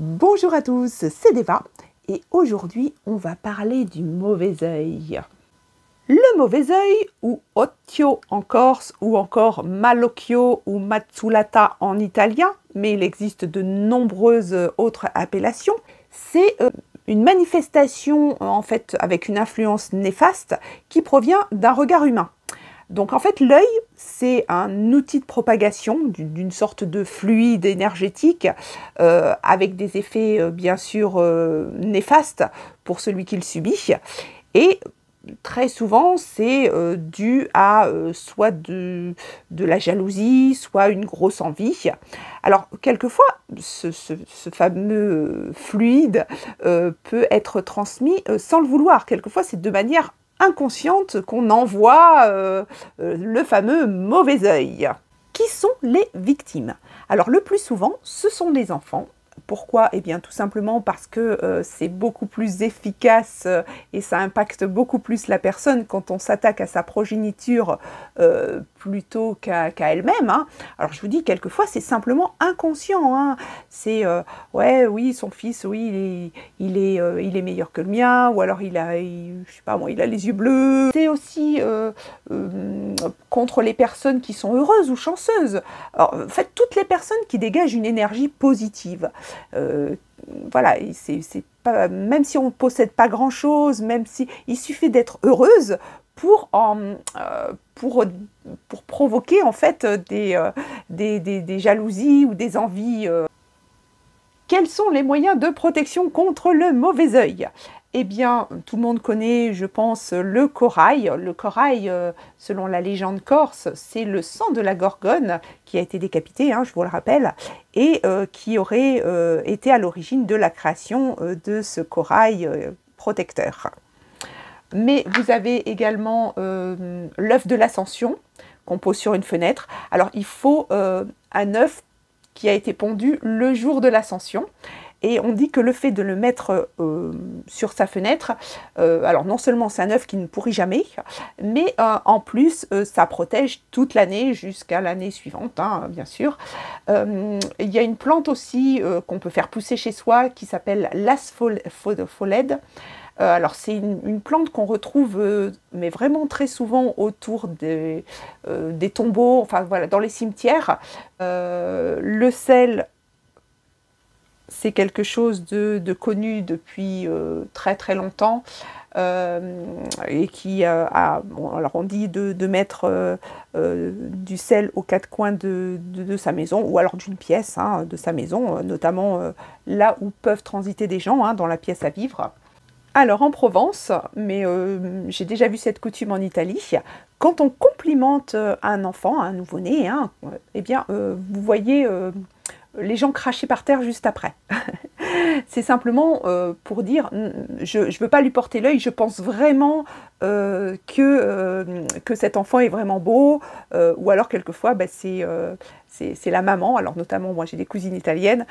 Bonjour à tous, c'est Deva et aujourd'hui on va parler du mauvais œil. Le mauvais œil, ou occhio en corse, ou encore malocchio ou mazzulata en italien, mais il existe de nombreuses autres appellations, c'est une manifestation en fait avec une influence néfaste qui provient d'un regard humain. Donc en fait l'œil, c'est un outil de propagation d'une sorte de fluide énergétique avec des effets bien sûr néfastes pour celui qui le subit. Et très souvent c'est dû à soit de la jalousie, soit une grosse envie. Alors quelquefois ce fameux fluide peut être transmis sans le vouloir. Quelquefois c'est de manière inconsciente qu'on envoie le fameux mauvais œil. Qui sont les victimes? Alors le plus souvent, ce sont les enfants. Pourquoi? Eh bien tout simplement parce que c'est beaucoup plus efficace et ça impacte beaucoup plus la personne quand on s'attaque à sa progéniture plutôt qu'à elle-même. Hein. Alors je vous dis, quelquefois c'est simplement inconscient. Hein. C'est ouais, oui, son fils, oui, il est meilleur que le mien, ou alors je sais pas moi, il a les yeux bleus. C'est aussi contre les personnes qui sont heureuses ou chanceuses. Alors, en fait, toutes les personnes qui dégagent une énergie positive. Voilà, c'est pas, même si on ne possède pas grand-chose, même si il suffit d'être heureuse pour provoquer en fait des jalousies ou des envies. Quels sont les moyens de protection contre le mauvais œil? Eh bien, tout le monde connaît, je pense, le corail. Le corail, selon la légende corse, c'est le sang de la Gorgone qui a été décapité, hein, je vous le rappelle, et qui aurait été à l'origine de la création de ce corail protecteur. Mais vous avez également l'œuf de l'Ascension qu'on pose sur une fenêtre. Alors, il faut un œuf qui a été pondu le jour de l'Ascension. Et on dit que le fait de le mettre sur sa fenêtre, alors non seulement c'est un œuf qui ne pourrit jamais, mais en plus ça protège toute l'année jusqu'à l'année suivante, hein, bien sûr. Il y a une plante aussi qu'on peut faire pousser chez soi qui s'appelle l'asfolède. Alors c'est une plante qu'on retrouve mais vraiment très souvent autour des tombeaux, enfin voilà, dans les cimetières. Le sel, c'est quelque chose de connu depuis très très longtemps et qui bon, alors on dit de mettre du sel aux quatre coins de sa maison, ou alors d'une pièce hein, de sa maison, notamment là où peuvent transiter des gens, hein, dans la pièce à vivre. Alors en Provence, mais j'ai déjà vu cette coutume en Italie, quand on complimente un enfant, un nouveau-né, hein, eh bien vous voyez les gens cracher par terre juste après. C'est simplement pour dire, je ne veux pas lui porter l'œil, je pense vraiment que cet enfant est vraiment beau, ou alors quelquefois bah, c'est la maman, alors notamment moi j'ai des cousines italiennes,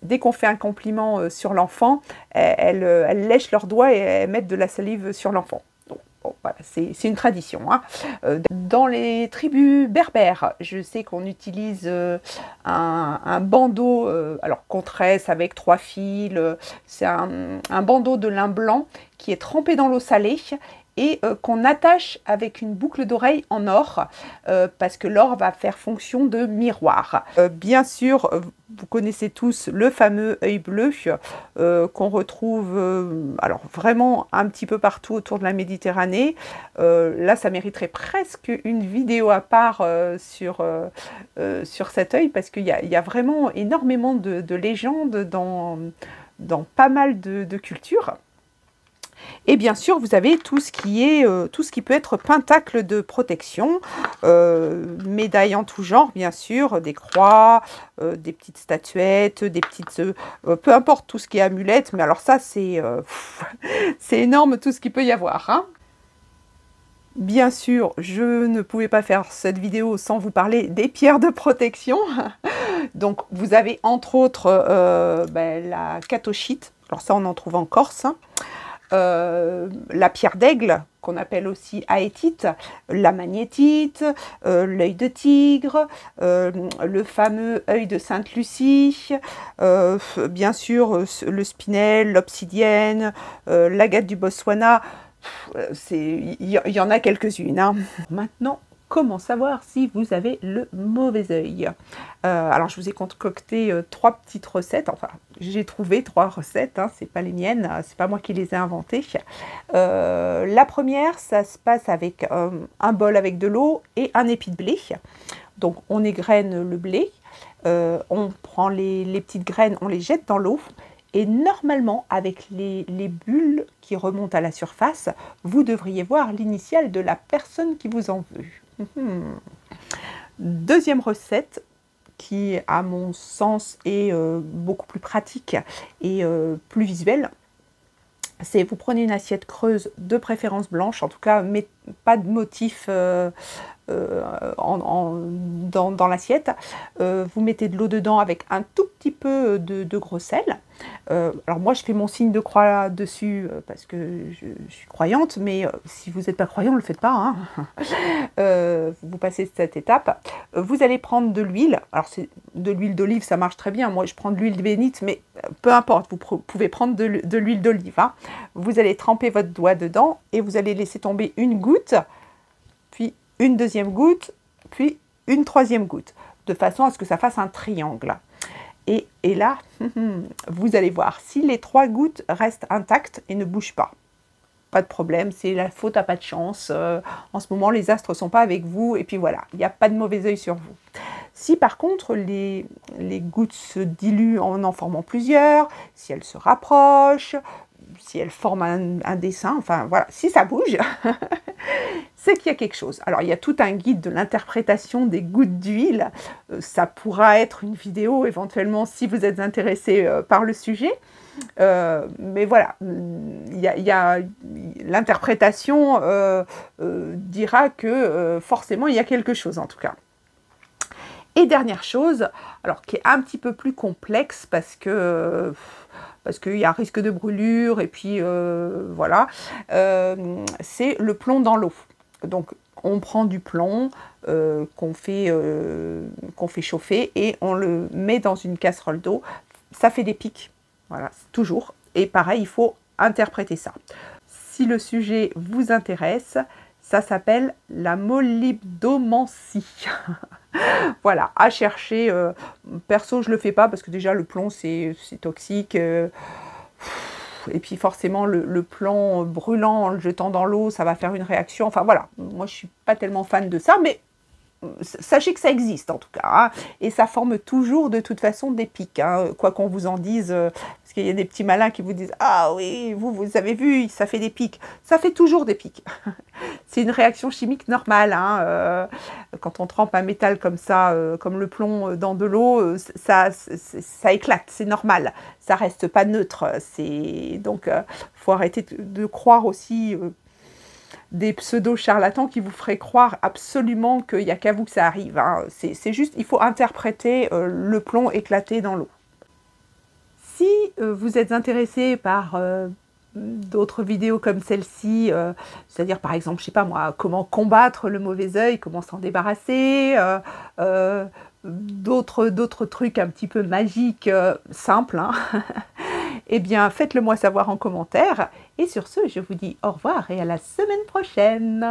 dès qu'on fait un compliment sur l'enfant, elles lèchent leurs doigts et elles mettent de la salive sur l'enfant. Bon, voilà, c'est une tradition. Hein. Dans les tribus berbères, je sais qu'on utilise un bandeau, alors qu'on tresse avec 3 fils, c'est un bandeau de lin blanc qui est trempé dans l'eau salée et qu'on attache avec une boucle d'oreille en or, parce que l'or va faire fonction de miroir. Bien sûr, vous connaissez tous le fameux œil bleu qu'on retrouve alors vraiment un petit peu partout autour de la Méditerranée. Là, ça mériterait presque une vidéo à part sur cet œil, parce qu'il y a vraiment énormément de légendes dans pas mal de cultures. Et bien sûr, vous avez tout ce qui peut être pentacle de protection, médailles en tout genre, bien sûr, des croix, des petites statuettes, des petites, peu importe tout ce qui est amulette, mais alors ça, c'est énorme tout ce qu'il peut y avoir. Hein. Bien sûr, je ne pouvais pas faire cette vidéo sans vous parler des pierres de protection. Donc, vous avez entre autres la catochite, alors ça, on en trouve en Corse. la pierre d'aigle, qu'on appelle aussi aétite, la magnétite, l'œil de tigre, le fameux œil de Sainte-Lucie, bien sûr le spinel, l'obsidienne, l'agate du Botswana. Il y en a quelques-unes, hein. Maintenant, comment savoir si vous avez le mauvais œil? Alors, je vous ai concocté 3 petites recettes. Enfin, j'ai trouvé 3 recettes, hein, c'est pas les miennes, c'est pas moi qui les ai inventées. La première, ça se passe avec un bol avec de l'eau et un épi de blé. Donc, on égrène le blé, on prend les petites graines, on les jette dans l'eau. Et normalement, avec les bulles qui remontent à la surface, vous devriez voir l'initiale de la personne qui vous en veut. Deuxième recette, qui à mon sens est beaucoup plus pratique et plus visuelle, c'est vous prenez une assiette creuse, de préférence blanche, en tout cas, mais pas de motif dans l'assiette. Vous mettez de l'eau dedans avec un tout petit peu de gros sel. Alors moi je fais mon signe de croix dessus parce que je suis croyante, mais si vous n'êtes pas croyant, ne le faites pas, hein. Vous passez cette étape. Vous allez prendre de l'huile. Alors c'est de l'huile d'olive, ça marche très bien. Moi je prends de l'huile bénite, mais peu importe, vous pouvez prendre de l'huile d'olive, hein. Vous allez tremper votre doigt dedans et vous allez laisser tomber une goutte, puis une deuxième goutte, puis une troisième goutte, de façon à ce que ça fasse un triangle. Et là, vous allez voir, si les 3 gouttes restent intactes et ne bougent pas, pas de problème, c'est la faute à pas de chance. En ce moment, les astres ne sont pas avec vous, et puis voilà, il n'y a pas de mauvais œil sur vous. Si par contre, les gouttes se diluent en formant plusieurs, si elles se rapprochent, si elles forment un dessin, enfin voilà, si ça bouge, c'est qu'il y a quelque chose. Alors, il y a tout un guide de l'interprétation des gouttes d'huile. Ça pourra être une vidéo, éventuellement, si vous êtes intéressé par le sujet. Mais voilà, l'interprétation dira que forcément, il y a quelque chose, en tout cas. Et dernière chose, alors qui est un petit peu plus complexe parce qu'il y a un risque de brûlure et puis voilà, c'est le plomb dans l'eau. Donc on prend du plomb qu'on fait chauffer et on le met dans une casserole d'eau. Ça fait des pics, voilà, toujours. Et pareil, il faut interpréter ça. Si le sujet vous intéresse, ça s'appelle la molybdomancie. Voilà, à chercher. Perso, je le fais pas parce que déjà le plomb c'est toxique. Et puis forcément le plomb brûlant en le jetant dans l'eau, ça va faire une réaction. Enfin voilà, moi je suis pas tellement fan de ça, mais sachez que ça existe en tout cas, hein, et ça forme toujours de toute façon des pics, hein, quoi qu'on vous en dise, parce qu'il y a des petits malins qui vous disent « Ah oui, vous avez vu, ça fait des pics ». Ça fait toujours des pics. C'est une réaction chimique normale, hein, quand on trempe un métal comme ça, comme le plomb dans de l'eau, ça éclate, c'est normal. Ça reste pas neutre. Donc, faut arrêter de croire aussi des pseudo-charlatans qui vous feraient croire absolument qu'il n'y a qu'à vous que ça arrive, hein. C'est juste, il faut interpréter le plomb éclaté dans l'eau. Si vous êtes intéressé par d'autres vidéos comme celle-ci, c'est-à-dire par exemple, je sais pas moi, comment combattre le mauvais œil, comment s'en débarrasser, d'autres trucs un petit peu magiques, simples, hein. Eh bien, faites-le moi savoir en commentaire. Et sur ce, je vous dis au revoir et à la semaine prochaine.